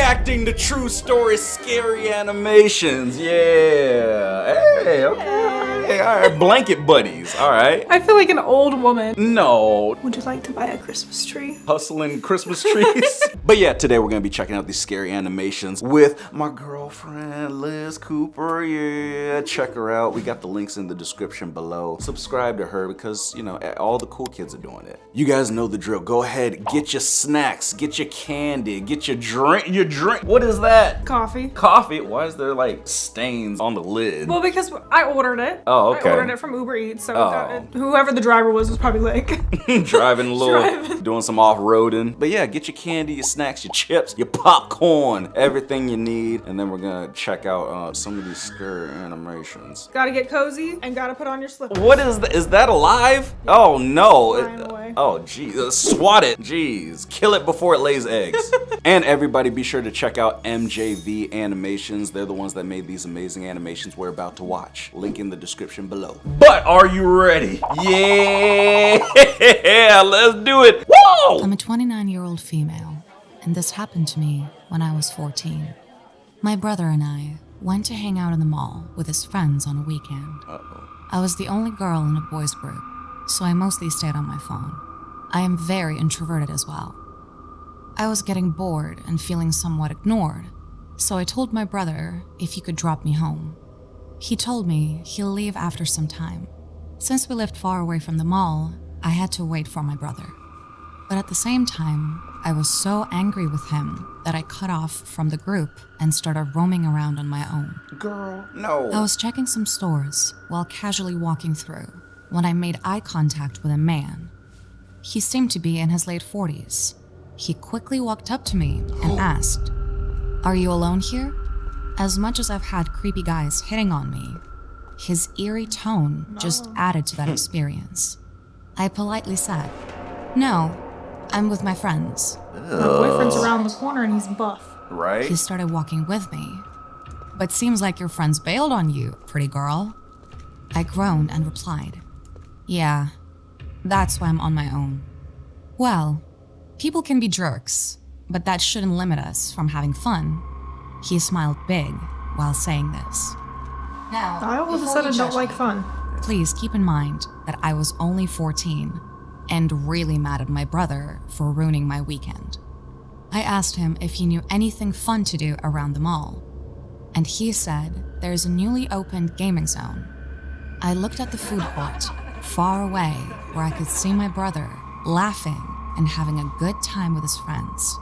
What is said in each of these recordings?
reacting to true story scary animations. Yeah. Hey, okay. Hey, all right, blanket buddies. All right. I feel like an old woman. No. Would you like to buy a Christmas tree? Hustling Christmas trees. But yeah, today we're gonna be checking out these scary animations with my girlfriend, Liz Cooper. Yeah, check her out. We got the links in the description below. Subscribe to her because, you know, all the cool kids are doing it. You guys know the drill. Go ahead, get your snacks, get your candy, get your drink. What is that? Coffee. Coffee? Why is there like stains on the lid? Well, because I ordered it. Oh, okay. I ordered it from Uber Eats, so whoever the driver was probably like... driving a little, doing some off-roading. But yeah, get your candy, your snacks, your chips, your popcorn, everything you need. And then we're gonna check out some of these scary animations. Gotta get cozy and gotta put on your slippers. What is that? Is that alive? Oh no. Flying away. Oh geez, swat it. Jeez, kill it before it lays eggs. And everybody be sure to check out MJV Animations. They're the ones that made these amazing animations we're about to watch. Link in the description below. But are you ready? Yeah, let's do it. Whoa! I'm a 29-year-old female, and this happened to me when I was 14. My brother and I went to hang out in the mall with his friends on a weekend. I was the only girl in a boys' group, so I mostly stayed on my phone. I am very introverted as well. I was getting bored and feeling somewhat ignored, so I told my brother if he could drop me home. He told me he'll leave after some time. Since we lived far away from the mall, I had to wait for my brother. But at the same time, I was so angry with him that I cut off from the group and started roaming around on my own. Girl, no. I was checking some stores while casually walking through when I made eye contact with a man. He seemed to be in his late 40s. He quickly walked up to me and asked, "Are you alone here?" As much as I've had creepy guys hitting on me, his eerie tone just added to that experience. I politely said, "No, I'm with my friends." My boyfriend's around the corner and he's buff. Right? He started walking with me. "But seems like your friends bailed on you, pretty girl." I groaned and replied, "Yeah, that's why I'm on my own." Well, people can be jerks, but that shouldn't limit us from having fun. He smiled big while saying this. Now, I all of a before sudden you don't judge like me, fun. please keep in mind that I was only 14 and really mad at my brother for ruining my weekend. I asked him if he knew anything fun to do around the mall, and he said there's a newly opened gaming zone. I looked at the food court far away where I could see my brother laughing and having a good time with his friends.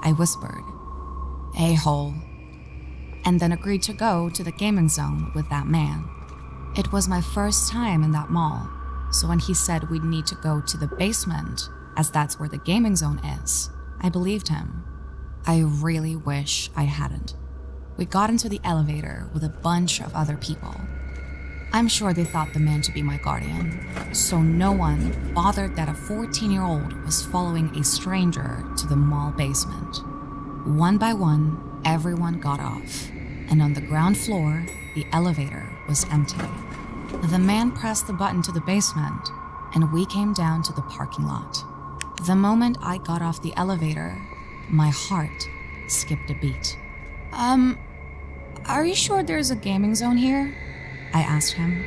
I whispered, "A-hole," and then agreed to go to the gaming zone with that man. It was my first time in that mall, so when he said we'd need to go to the basement, as that's where the gaming zone is, I believed him. I really wish I hadn't. We got into the elevator with a bunch of other people. I'm sure they thought the man to be my guardian, so no one bothered that a 14-year-old was following a stranger to the mall basement. One by one, everyone got off, and on the ground floor, the elevator was empty. The man pressed the button to the basement, and we came down to the parking lot. The moment I got off the elevator, my heart skipped a beat. Are you sure there's a gaming zone here?" I asked him.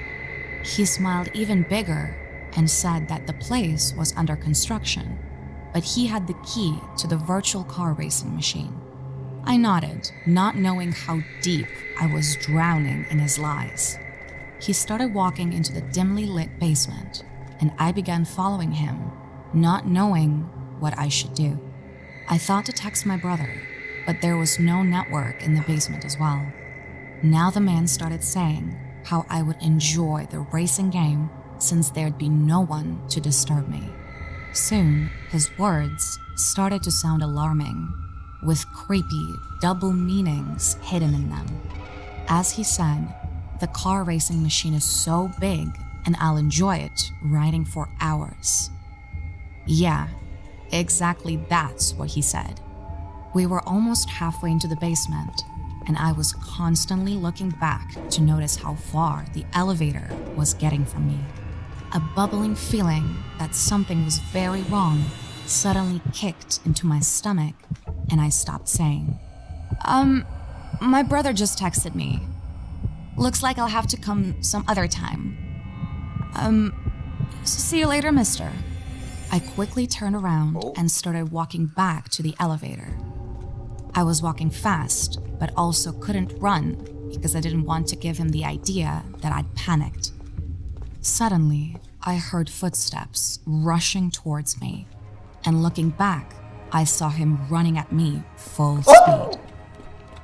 He smiled even bigger and said that the place was under construction, but he had the key to the virtual car racing machine. I nodded, not knowing how deep I was drowning in his lies. He started walking into the dimly lit basement, and I began following him, not knowing what I should do. I thought to text my brother, but there was no network in the basement as well. Now the man started saying how I would enjoy the racing game since there'd be no one to disturb me. Soon, his words started to sound alarming, with creepy double meanings hidden in them. As he said, "The car racing machine is so big and I'll enjoy it riding for hours." Yeah, exactly that's what he said. We were almost halfway into the basement, and I was constantly looking back to notice how far the elevator was getting from me. A bubbling feeling that something was very wrong suddenly kicked into my stomach, and I stopped saying, My brother just texted me. Looks like I'll have to come some other time. See you later, mister. I quickly turned around and started walking back to the elevator. I was walking fast, but also couldn't run because I didn't want to give him the idea that I'd panicked. Suddenly, I heard footsteps rushing towards me, and looking back, I saw him running at me full speed.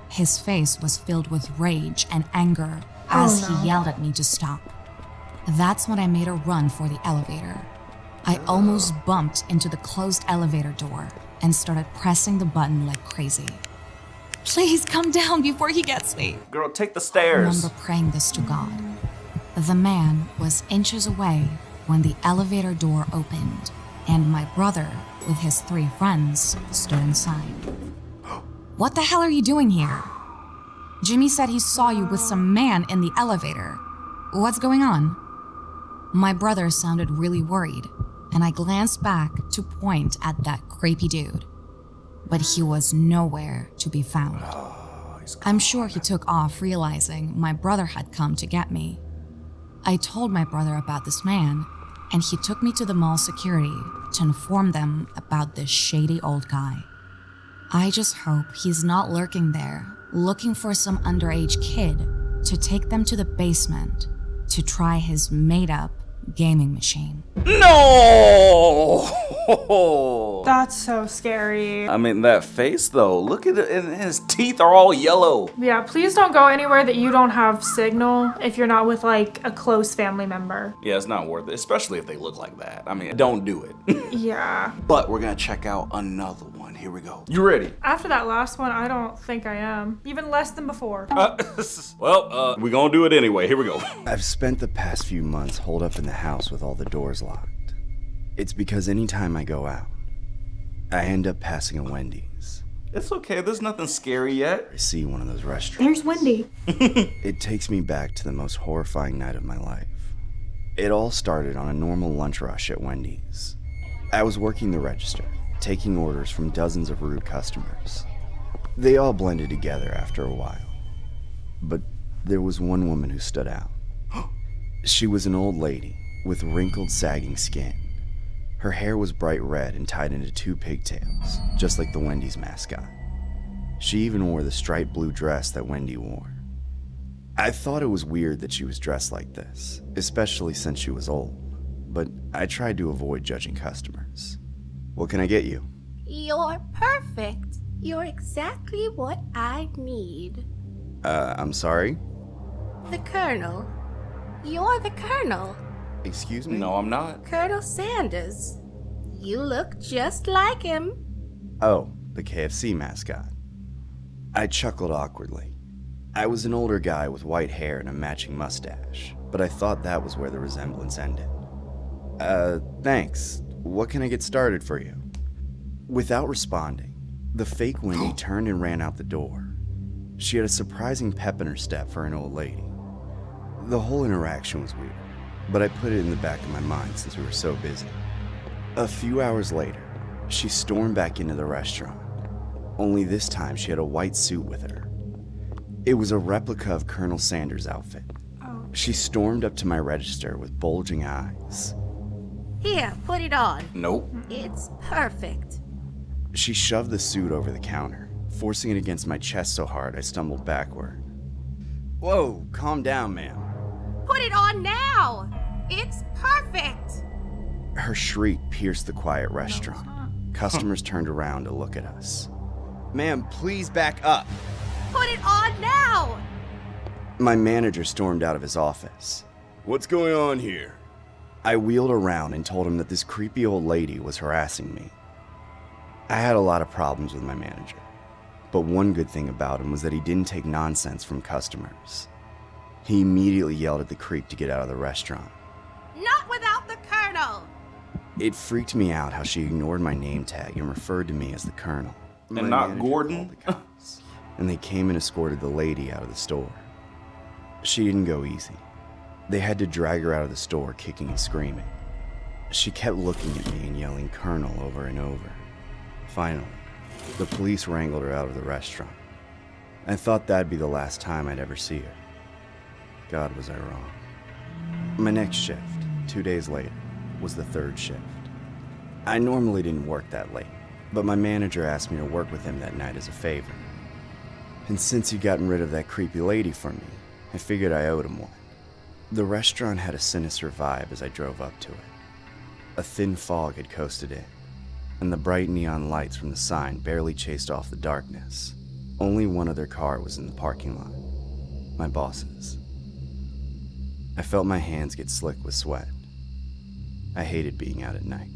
His face was filled with rage and anger as he yelled at me to stop. That's when I made a run for the elevator. I almost bumped into the closed elevator door and started pressing the button like crazy. Please come down before he gets me. Girl, take the I stairs. remember praying this to God. The man was inches away when the elevator door opened, and my brother, with his 3 friends, stood inside. What the hell are you doing here? Jimmy said he saw you with some man in the elevator. What's going on? My brother sounded really worried, and I glanced back to point at that creepy dude. But he was nowhere to be found. I'm sure he took off realizing my brother had come to get me. I told my brother about this man, and he took me to the mall security to inform them about this shady old guy. I just hope he's not lurking there, looking for some underage kid to take them to the basement to try his made-up gaming machine. No! That's so scary. I mean, that face though, look at it, and his teeth are all yellow. Yeah, please don't go anywhere that you don't have signal if you're not with like a close family member. Yeah, it's not worth it, especially if they look like that. I mean, don't do it. Yeah. But we're gonna check out another one. Here we go. You ready? After that last one, I don't think I am. Even less than before. We're gonna do it anyway. Here we go. I've spent the past few months holed up in the house with all the doors locked. It's because anytime I go out, I end up passing a Wendy's. It's okay, there's nothing scary yet. I see one of those restaurants. There's Wendy. It takes me back to the most horrifying night of my life. It all started on a normal lunch rush at Wendy's. I was working the register, taking orders from dozens of rude customers. They all blended together after a while. But there was one woman who stood out. She was an old lady with wrinkled, sagging skin. Her hair was bright red and tied into 2 pigtails, just like the Wendy's mascot. She even wore the striped blue dress that Wendy wore. I thought it was weird that she was dressed like this, especially since she was old, but I tried to avoid judging customers. What can I get you? You're perfect. You're exactly what I need. I'm sorry? The Colonel. You're the Colonel. Excuse me? No, I'm not. Colonel Sanders. You look just like him. Oh, the KFC mascot. I chuckled awkwardly. I was an older guy with white hair and a matching mustache, but I thought that was where the resemblance ended. Thanks. What can I get started for you? Without responding, the fake Wendy turned and ran out the door. She had a surprising pep in her step for an old lady. The whole interaction was weird, but I put it in the back of my mind since we were so busy. A few hours later, she stormed back into the restaurant. Only this time she had a white suit with her. It was a replica of Colonel Sanders' outfit. Oh. She stormed up to my register with bulging eyes. Here, put it on. Nope. It's perfect. She shoved the suit over the counter, forcing it against my chest so hard I stumbled backward. Whoa, calm down, ma'am. Put it on now. It's perfect. Her shriek pierced the quiet restaurant. Customers turned around to look at us. Ma'am, please back up. Put it on now. My manager stormed out of his office. What's going on here? I wheeled around and told him that this creepy old lady was harassing me. I had a lot of problems with my manager, but one good thing about him was that he didn't take nonsense from customers. He immediately yelled at the creep to get out of the restaurant. Not without the Colonel. It freaked me out how she ignored my name tag and referred to me as the Colonel. And My not manager Gordon? called the cops, and they came and escorted the lady out of the store. She didn't go easy. They had to drag her out of the store kicking and screaming. She kept looking at me and yelling Colonel over and over. Finally, the police wrangled her out of the restaurant. I thought that'd be the last time I'd ever see her. God, was I wrong. My next shift, 2 days later, was the third shift. I normally didn't work that late, but my manager asked me to work with him that night as a favor. And since he'd gotten rid of that creepy lady for me, I figured I owed him one. The restaurant had a sinister vibe as I drove up to it. A thin fog had coasted in, and the bright neon lights from the sign barely chased off the darkness. Only one other car was in the parking lot. My boss's. I felt my hands get slick with sweat. I hated being out at night.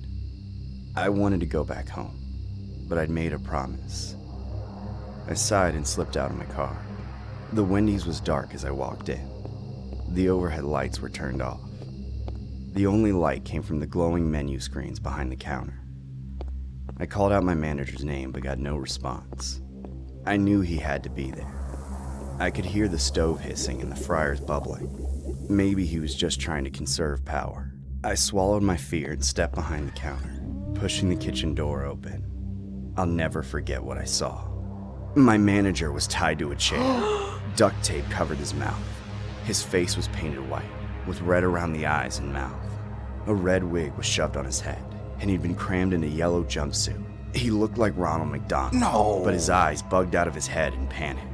I wanted to go back home, but I'd made a promise. I sighed and slipped out of my car. The Wendy's was dark as I walked in. The overhead lights were turned off. The only light came from the glowing menu screens behind the counter. I called out my manager's name but got no response. I knew he had to be there. I could hear the stove hissing and the fryers bubbling. Maybe he was just trying to conserve power. I swallowed my fear and stepped behind the counter, pushing the kitchen door open. I'll never forget what I saw. My manager was tied to a chair. Duct tape covered his mouth. His face was painted white, with red around the eyes and mouth. A red wig was shoved on his head, and he'd been crammed in a yellow jumpsuit. He looked like Ronald McDonald, No. but his eyes bugged out of his head in panic.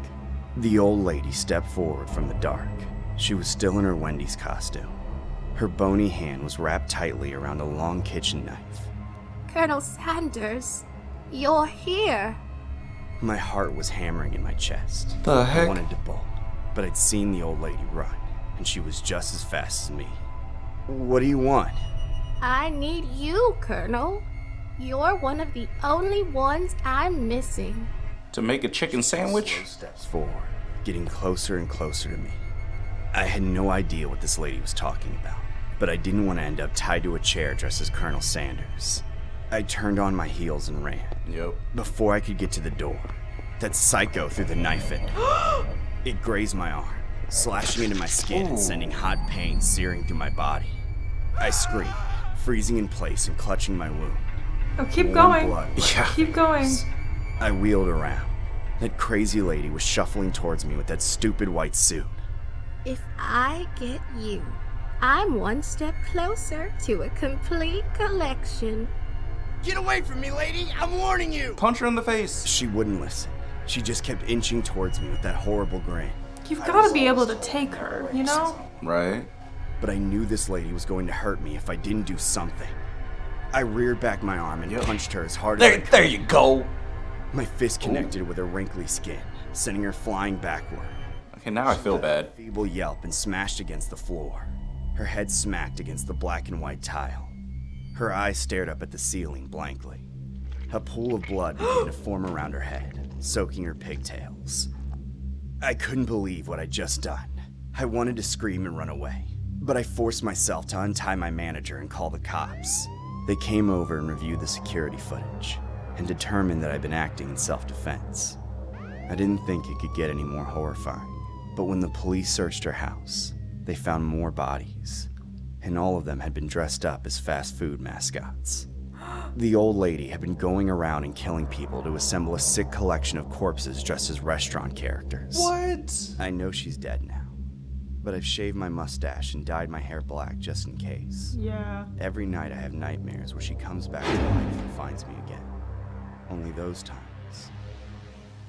The old lady stepped forward from the dark. She was still in her Wendy's costume. Her bony hand was wrapped tightly around a long kitchen knife. Colonel Sanders, you're here. My heart was hammering in my chest. The I heck? wanted to bolt, but I'd seen the old lady run, and she was just as fast as me. What do you want? I need you, Colonel. You're one of the only ones I'm missing. To make a chicken sandwich? Slow steps forward, getting closer and closer to me. I had no idea what this lady was talking about, but I didn't want to end up tied to a chair dressed as Colonel Sanders. I turned on my heels and ran. Yep. Before I could get to the door, that psycho threw the knife in me. It grazed my arm, slashing into my skin and sending hot pain searing through my body. I screamed, freezing in place and clutching my wound. Oh, keep Warm going. blood Yeah. Keep going. I wheeled around. That crazy lady was shuffling towards me with that stupid white suit. If I get you, I'm one step closer to a complete collection. Get away from me, lady! I'm warning you! Punch her in the face. She wouldn't listen. She just kept inching towards me with that horrible grin. You've got to be able to take her, you know? Right? But I knew this lady was going to hurt me if I didn't do something. I reared back my arm and punched her as hard as I could. There you go. My fist connected with her wrinkly skin, sending her flying backward. Okay, now I feel bad. A feeble yelp and smashed against the floor. Her head smacked against the black and white tile. Her eyes stared up at the ceiling blankly. A pool of blood began to form around her head, soaking her pigtails. I couldn't believe what I'd just done. I wanted to scream and run away, but I forced myself to untie my manager and call the cops. They came over and reviewed the security footage and determined that I'd been acting in self-defense. I didn't think it could get any more horrifying, but when the police searched her house, they found more bodies, and all of them had been dressed up as fast food mascots. The old lady had been going around and killing people to assemble a sick collection of corpses dressed as restaurant characters. What? I know she's dead now, but I've shaved my mustache and dyed my hair black just in case. Yeah. Every night I have nightmares where she comes back to life and finds me again. Only those times,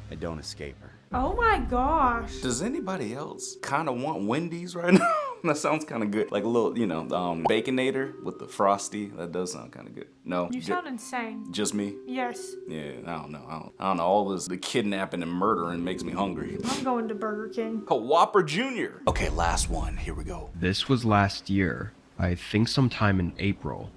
I don't escape her. Oh my gosh. Does anybody else kind of want Wendy's right now? That sounds kind of good. Like a little, Baconator with the Frosty. That does sound kind of good. No? You sound insane. Just me? Yes. Yeah, I don't know. I don't know. All this, the kidnapping and murdering makes me hungry. I'm going to Burger King. A Whopper Jr. Okay, last one. Here we go. This was last year, I think sometime in April.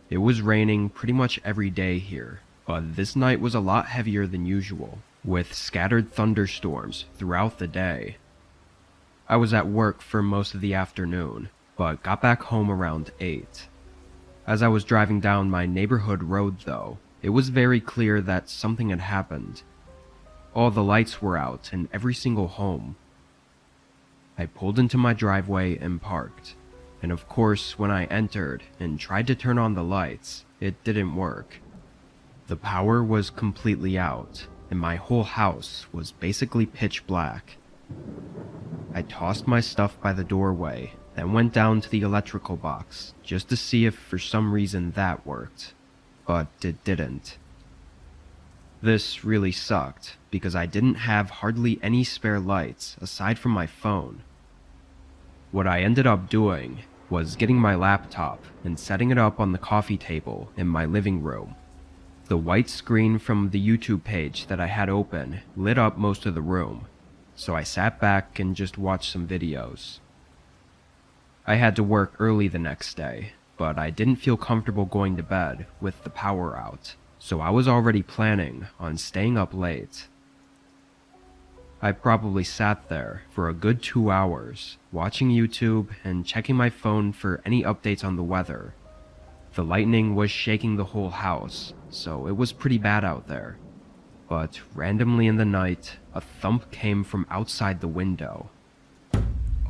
It was raining pretty much every day here, but this night was a lot heavier than usual, with scattered thunderstorms throughout the day. I was at work for most of the afternoon, but got back home around 8. As I was driving down my neighborhood road though, it was very clear that something had happened. All the lights were out in every single home. I pulled into my driveway and parked, and of course when I entered and tried to turn on the lights, it didn't work. The power was completely out, and my whole house was basically pitch black. I tossed my stuff by the doorway, then went down to the electrical box just to see if for some reason that worked, but it didn't. This really sucked because I didn't have hardly any spare lights aside from my phone. What I ended up doing was getting my laptop and setting it up on the coffee table in my living room. The white screen from the YouTube page that I had open lit up most of the room, so I sat back and just watched some videos. I had to work early the next day, but I didn't feel comfortable going to bed with the power out, so I was already planning on staying up late. I probably sat there for a good 2 hours, watching YouTube and checking my phone for any updates on the weather. The lightning was shaking the whole house, so it was pretty bad out there. But randomly in the night, a thump came from outside the window.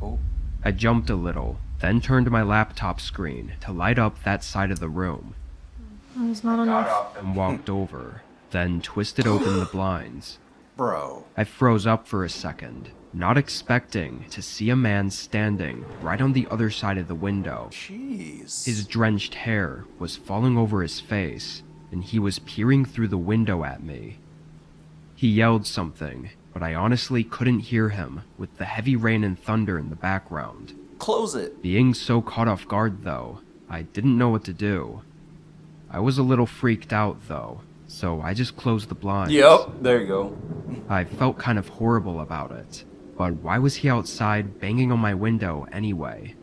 Oh. I jumped a little, then turned my laptop screen to light up that side of the room. It's not enough. And walked over, then twisted open the blinds. Bro. I froze up for a second, not expecting to see a man standing right on the other side of the window. Jeez. His drenched hair was falling over his face, and he was peering through the window at me. He yelled something, but I honestly couldn't hear him with the heavy rain and thunder in the background. Close it. Being so caught off guard though, I didn't know what to do. I was a little freaked out though, so I just closed the blinds. Yep, there you go. I felt kind of horrible about it, but why was he outside banging on my window anyway?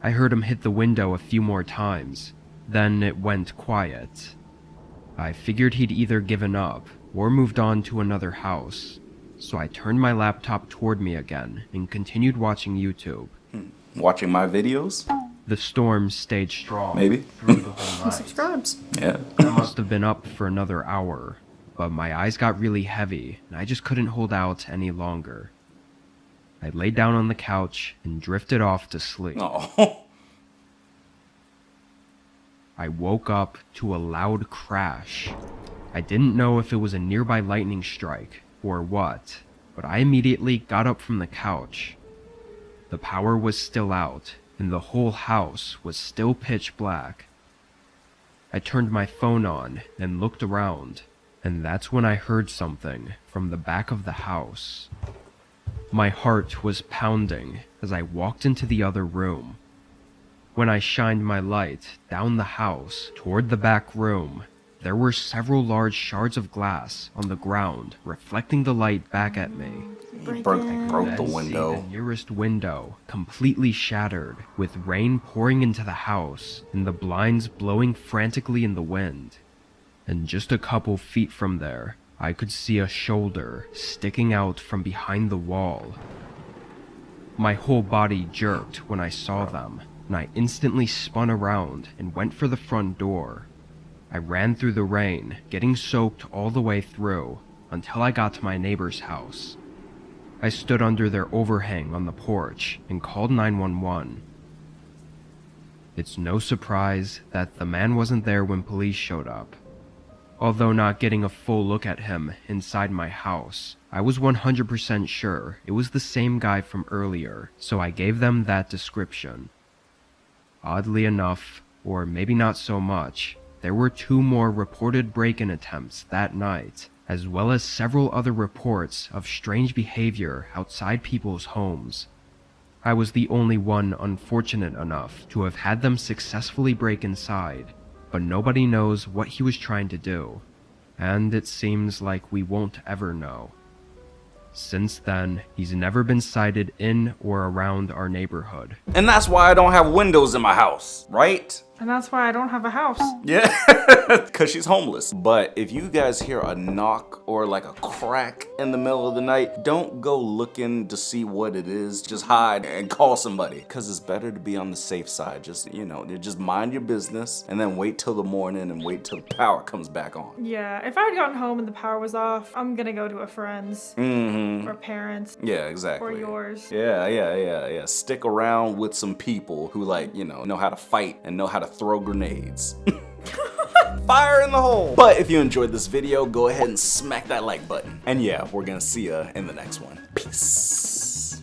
I heard him hit the window a few more times, then it went quiet. I figured he'd either given up or moved on to another house, so I turned my laptop toward me again and continued watching YouTube. Watching my videos? The storm stayed strong Maybe. through the whole night. Subscribes. Yeah. I must have been up for another hour, but my eyes got really heavy and I just couldn't hold out any longer. I lay down on the couch and drifted off to sleep. Oh. I woke up to a loud crash. I didn't know if it was a nearby lightning strike or what, but I immediately got up from the couch. The power was still out, and the whole house was still pitch black. I turned my phone on and looked around, and that's when I heard something from the back of the house. My heart was pounding as I walked into the other room. When I shined my light down the house toward the back room, there were several large shards of glass on the ground reflecting the light back at me. Broke the Then window. see the nearest window completely shattered, with rain pouring into the house and the blinds blowing frantically in the wind. And just a couple feet from there, I could see a shoulder sticking out from behind the wall. My whole body jerked when I saw them, and I instantly spun around and went for the front door. I ran through the rain, getting soaked all the way through, until I got to my neighbor's house. I stood under their overhang on the porch and called 911. It's no surprise that the man wasn't there when police showed up. Although not getting a full look at him inside my house, I was 100% sure it was the same guy from earlier, so I gave them that description. Oddly enough, or maybe not so much, there were 2 more reported break-in attempts that night, as well as several other reports of strange behavior outside people's homes. I was the only one unfortunate enough to have had them successfully break inside, but nobody knows what he was trying to do, and it seems like we won't ever know. Since then, he's never been sighted in or around our neighborhood. And that's why I don't have windows in my house, right? And that's why I don't have a house. Yeah, because she's homeless. But if you guys hear a knock or like a crack in the middle of the night, don't go looking to see what it is. Just hide and call somebody, because it's better to be on the safe side. Just, just mind your business and then wait till the morning and wait till the power comes back on. Yeah, if I had gotten home and the power was off, I'm gonna go to a friend's or parents. Yeah, exactly. Or yours. Yeah. Stick around with some people who know how to fight and know how to throw grenades. Fire in the hole. But if you enjoyed this video, go ahead and smack that like button. And yeah, we're gonna see ya in the next one. Peace.